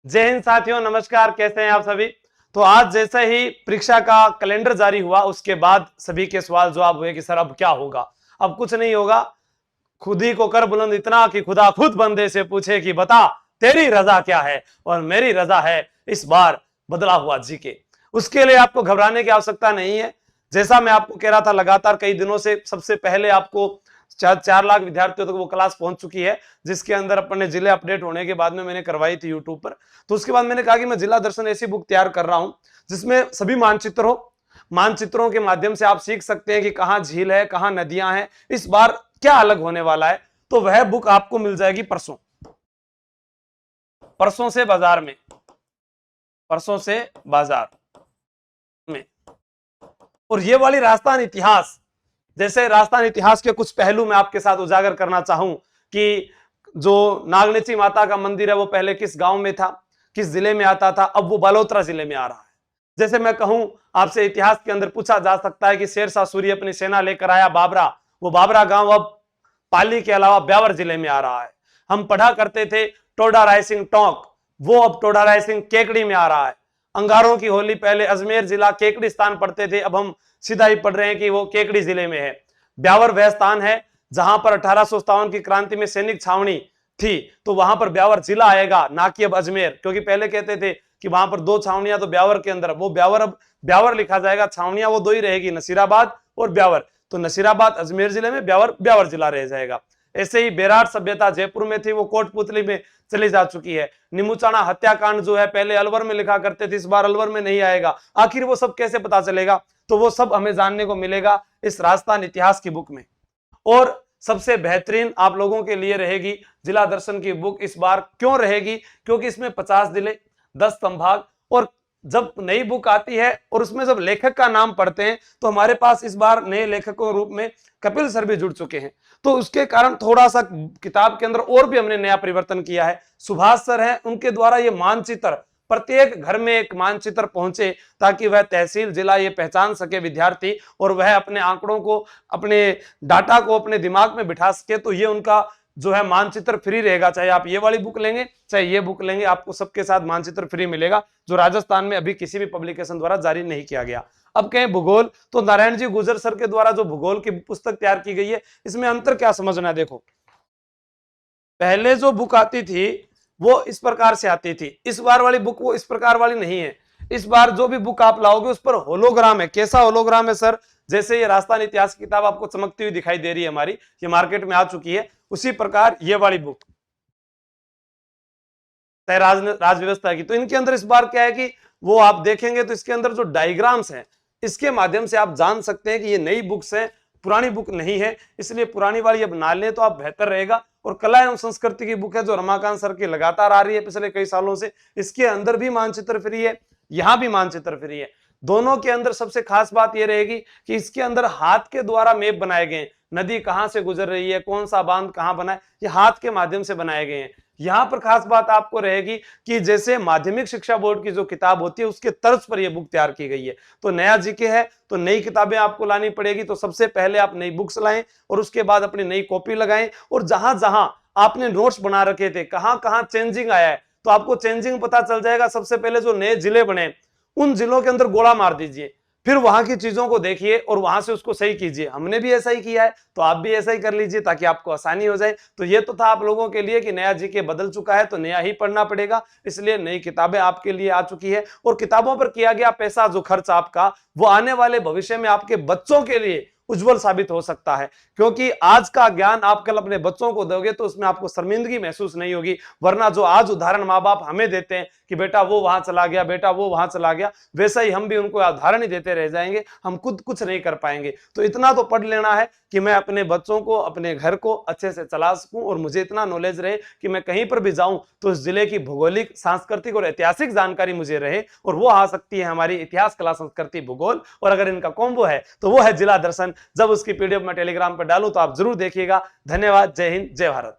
जय हिंद साथियों, नमस्कार। कैसे हैं आप सभी। तो आज जैसे ही परीक्षा का कैलेंडर जारी हुआ उसके बाद सभी के सवाल जवाब हुए कि सर अब क्या होगा। अब कुछ नहीं होगा। खुद ही को कर बुलंद इतना कि खुदा खुद बंदे से पूछे कि बता तेरी रजा क्या है, और मेरी रजा है इस बार बदला हुआ जीके। उसके लिए आपको घबराने की आवश्यकता नहीं है। जैसा मैं आपको कह रहा था, लगातार कई दिनों से सबसे पहले आपको 4 लाख विद्यार्थियों तक वो क्लास पहुंच चुकी है, जिसके अंदर अपने जिले अपडेट होने के बाद में मैंने करवाई थी यूट्यूब पर। तो उसके बाद मैंने कहा कि मैं जिला दर्शन ऐसी बुक तैयार कर रहा हूं जिसमें सभी मानचित्र हो। मानचित्रों के माध्यम से आप सीख सकते हैं कि कहां झील है, कहां नदियां हैं, इस बार क्या अलग होने वाला है। तो वह बुक आपको मिल जाएगी परसों, परसों से बाजार में, परसों से बाजार में। और ये वाली राजस्थान इतिहास, जैसे राजस्थान इतिहास के कुछ पहलू मैं आपके साथ उजागर करना चाहूं कि जो नागनेची माता का मंदिर है वो पहले किस गांव में था, किस जिले में आता था, अब वो बालोतरा जिले में आ रहा है। जैसे मैं कहूं आपसे, इतिहास के अंदर पूछा जा सकता है कि शेरशाह सूरी अपनी सेना लेकर आया बाबरा, वो बाबरा गांव अब पाली के अलावा ब्यावर जिले में आ रहा है। हम पढ़ा करते थे टोडा रायसिंह टोंक, वो अब टोडा रायसिंह केकड़ी में आ रहा है। अंगारों की होली पहले अजमेर जिला केकड़ी स्थान पढ़ते थे, अब हम सीधा ही पढ़ रहे हैं कि वो केकड़ी जिले में है। ब्यावर वह स्थान है जहां पर 1857 की क्रांति में सैनिक छावनी थी, तो वहां पर ब्यावर जिला आएगा, ना कि अब अजमेर। क्योंकि पहले कहते थे कि वहां पर 2 छावनियां तो ब्यावर के अंदर, वो ब्यावर अब ब्यावर लिखा जाएगा, छावनियां वो 2 ही रहेगी, नसीराबाद और ब्यावर। तो नसीराबाद अजमेर जिले में, ब्यावर ब्यावर जिला रह जाएगा। ऐसे ही बेरार सभ्यता जयपुर में थी, वो कोटपुतली में चली जा चुकी है। निमुचाना हत्याकांड जो है पहले अलवर में लिखा करते थे, इस बार अलवर में नहीं आएगा। आखिर वो सब कैसे पता चलेगा, तो वो सब हमें जानने को मिलेगा इस राजस्थान इतिहास की बुक में। और सबसे बेहतरीन आप लोगों के लिए रहेगी जिला दर्शन की बुक। इस बार क्यों रहेगी, क्योंकि इसमें 50 जिले, 10 संभाग, और जब नई बुक आती है और उसमें जब लेखक का नाम पढ़ते हैं तो हमारे पास इस बार नए लेखकों के रूप में कपिल सर भी जुड़ चुके हैं। तो उसके कारण थोड़ा सा किताब के अंदर और भी हमने नया परिवर्तन किया है। सुभाष सर हैं, उनके द्वारा ये मानचित्र, प्रत्येक घर में एक मानचित्र पहुंचे ताकि वह तहसील जिला ये पहचान सके विद्यार्थी, और वह अपने आंकड़ों को, अपने डाटा को अपने दिमाग में बिठा सके। तो ये उनका जो है मानचित्र फ्री रहेगा। चाहे आप ये वाली बुक लेंगे, चाहे ये बुक लेंगे, आपको सबके साथ मानचित्र फ्री मिलेगा, जो राजस्थान में अभी किसी भी पब्लिकेशन द्वारा जारी नहीं किया गया। अब कहें भूगोल, तो नारायण जी गुजर सर के द्वारा जो भूगोल की पुस्तक तैयार की गई है, इसमें अंतर क्या समझना है। देखो, पहले जो बुक आती थी वो इस प्रकार से आती थी, इस बार वाली बुक वो इस प्रकार वाली नहीं है। इस बार जो भी बुक आप लाओगे उस पर होलोग्राम है। कैसा होलोग्राम है सर, जैसे ये राजस्थान इतिहास की किताब आपको चमकती हुई दिखाई दे रही है हमारी, ये मार्केट में आ चुकी है, उसी प्रकार ये वाली बुक राज व्यवस्था की। तो इनके अंदर इस बार क्या है कि वो आप देखेंगे तो इसके अंदर जो डायग्राम्स हैं, इसके माध्यम से आप जान सकते हैं कि ये नई बुक्स हैं, पुरानी बुक नहीं है। इसलिए पुरानी वाली अब ना लें तो आप बेहतर रहेगा। और कला एवं संस्कृति की बुक है जो रमाकांत सर की लगातार आ रही है पिछले कई सालों से, इसके अंदर भी मानचित्र फ्री है, यहां भी मानचित्र फ्री है। दोनों के अंदर सबसे खास बात यह रहेगी कि इसके अंदर हाथ के द्वारा मैप बनाए गए हैं। नदी कहां से गुजर रही है, कौन सा बांध कहां बना है, ये हाथ के माध्यम से बनाए गए हैं। यहां पर खास बात आपको रहेगी कि जैसे माध्यमिक शिक्षा बोर्ड की जो किताब होती है उसके तर्ज पर यह बुक तैयार की गई है। तो नया जीके है तो नई किताबें आपको लानी पड़ेगी। तो सबसे पहले आप नई बुक्स लाएं और उसके बाद अपनी नई कॉपी लगाएं, और जहां जहां आपने नोट्स बना रखे थे, कहां कहां चेंजिंग आया है, तो आपको चेंजिंग पता चल जाएगा। सबसे पहले जो नए जिले बने उन जिलों के अंदर गोला मार दीजिए, फिर वहां की चीजों को देखिए और वहां से उसको सही कीजिए। हमने भी ऐसा ही किया है, तो आप भी ऐसा ही कर लीजिए ताकि आपको आसानी हो जाए। तो ये तो था आप लोगों के लिए कि नया जीके बदल चुका है तो नया ही पढ़ना पड़ेगा, इसलिए नई किताबें आपके लिए आ चुकी है। और किताबों पर किया गया पैसा, जो खर्च आपका, वो आने वाले भविष्य में आपके बच्चों के लिए उज्जवल साबित हो सकता है। क्योंकि आज का ज्ञान आप कल अपने बच्चों को दोगे तो उसमें आपको शर्मिंदगी महसूस नहीं होगी। वरना जो आज उदाहरण माँ बाप हमें देते हैं कि बेटा वो वहां चला गया, बेटा वो वहां चला गया, वैसा ही हम भी उनको उदाहरण ही देते रह जाएंगे, हम खुद कुछ नहीं कर पाएंगे। तो इतना तो पढ़ लेना है कि मैं अपने बच्चों को, अपने घर को अच्छे से चला सकूं, और मुझे इतना नॉलेज रहे कि मैं कहीं पर भी जाऊं तो उस जिले की भौगोलिक, सांस्कृतिक और ऐतिहासिक जानकारी मुझे रहे। और वो आ सकती है हमारी इतिहास, कला, संस्कृति, भूगोल, और अगर इनका कॉम्बो है तो वो है जिला दर्शन। जब उसकी पीडीएफ मैं टेलीग्राम पर डालूं तो आप जरूर देखिएगा। धन्यवाद। जय हिंद, जय भारत।